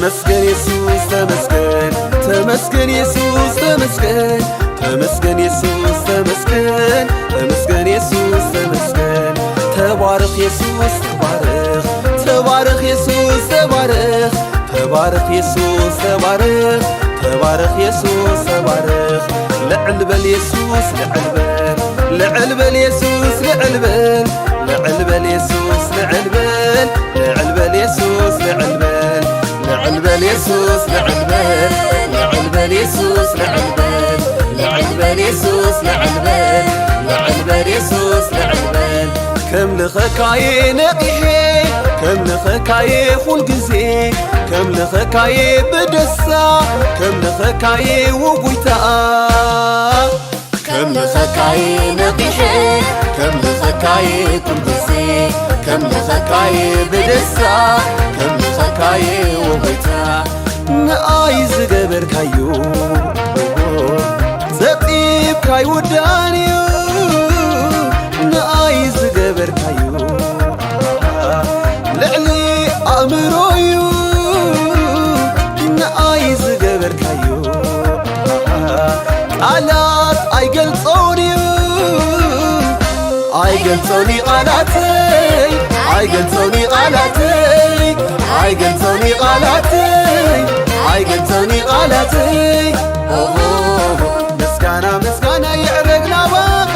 ተመስገን ኢየሱስ ተመስገን ተመስገን ኢየሱስ ተመስገን ተመስገን ኢየሱስ ተመስገን ተመስገን ኢየሱስ ተመስገን ተባረክ ኢየሱስ ተባረክ ተባረክ ኢየሱስ ተባረክ ተባረክ ኢየሱስ ተባረክ ተባረክ ኢየሱስ ተባረክ ልዕል በል ኢየሱስ ልዕል በል ልዕል በል ኢየሱስ ልዕል በል ልዕል በል ኢየሱስ ልዕል በል ልዕል በል ኢየሱስ ልዕል በል ልዕል በል ኢየሱስ ልዕል በል ልዕል በል ኢየሱስ ልዕል በል ልዕል በል ኢየሱስ ልዕል በል ልዕል በል ኢየሱስ ልዕል በል ከም ልኸካየ ነቂሄ ከም ልኸካየ ኩል ግዜ ከም ልኸካየ ብደስታ ከም ልኸካየ ውጉይታ ከም ልኸካየ ነቂሄ ከም ልኸካየ ኩል ግዜ ከም ልኸካየ ብደስታ ከም ልኸካየ ውጉይታ ንኣይ ዝገበርካዮ ዘጢብካይ ውዳንዩ ንኣይ ዝገበርካዮ ልዕሊ ኣእምሮዩ ንኣይ ዝገበርካዮ ቃላት ኣይገልጾንዩ ኣይገልጾኒ ቃላተይ ኣይገልጾኒ ቃላተይ ኣይገልጾኒ ቃላተይ ኣይገልጾኒ ቃላተይ ምስጋና ምስጋና ይዕረግና ባኻ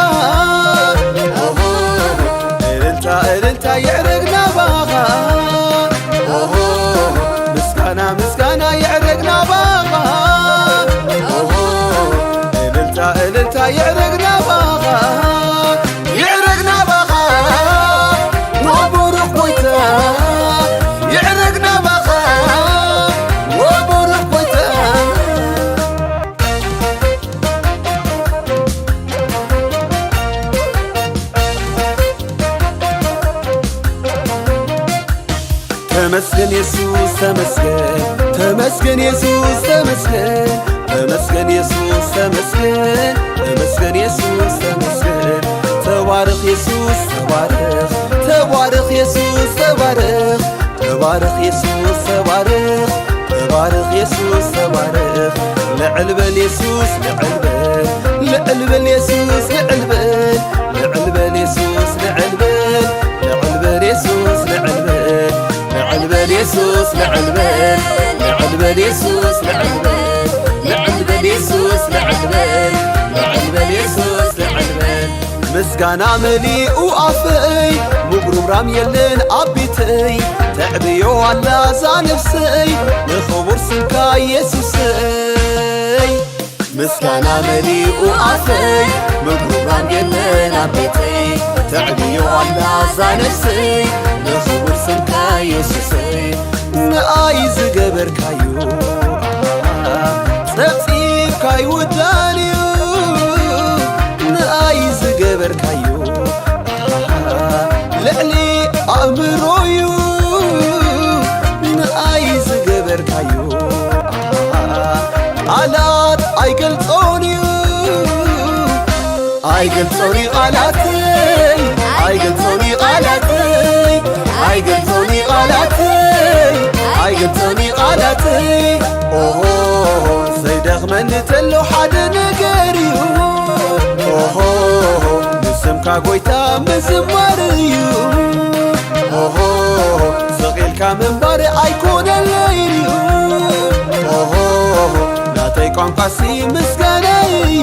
እልልታ እልልታ ይዕረግና ባኻ ምስጋና ምስጋና ይዕረግና ባኻ እልልታ እልልታ ይዕረግና ባኻ ይዕረግና ባኻ ወቡሩኽ ጎይታ ይዕረግና ባኻ ወቡሩኽ ጎይታ ተመስገን ኢየሱስ ተመስገን ተመስገን ኢየሱስ ተመስገን ተመስገን ኢየሱስ ተመስገን ተመስገን ኢየሱስ ተመስገን ተባረክ ኢየሱስ ተባረክ ተባረክ ኢየሱስ ተባረክ ተባረክ ኢየሱስ ተባረክ ተባረክ ኢየሱስ ተባረክ ልዕል በል ኢየሱስ ልዕል በል ልዕል በል ኢየሱስ ልዕል በል ልዕል በል ኢየሱስ ልዕል በል ልዕል በል ኢየሱስ ልዕል በል ልዕል በል ኢየሱስ ልዕል በል ልዕል በል ኢየሱስ ልዕል በል ልዕል በል ኢየሱስ ልዕል በል ልዕል በል ኢየሱስ ልዕል በል ምስጋና መሊኡ ኣፈይ ምጉርምራም የለን ኣቢተይ ተዕብዮ ኣላ ዛ ነፍሰይ ንኽቡር ስምካ ኢየሱሰይ ምስጋና መሊኡ ኣፈይ ምጉርምራም የለን ኣቢተይ ተዕብዮ ኣላ ዛ ነፍሰይ ንኽቡር ስምካ ኢየሱሰይ ንኣይ ዝገበርካዮ ጸጺብካይ ውዳንዩ ንኣይ ዝገበርካዮ ልዕሊ ኣእምሮዩ ንኣይ ዝገበርካዮ ቃላት ኣይገልጾንዩ ኣይገልጾኒ ቃላተይ ኣይገልጾኒ ቃላተይ ኣይገልጾኒ ቃላተይ ኣይገልጾኒ ቃላተይ ኦሆ ዘይደኽመኒ ተሎ ሓደ ነገር እዩ ኦሆ ንስምካ ጐይታ ምዝማር እዩ ኦሆ ስቒልካ ምንባር ኣይኮነለይ እዩ ኦሆ ናተይ ቋንቋሲ ምስጋና እዩ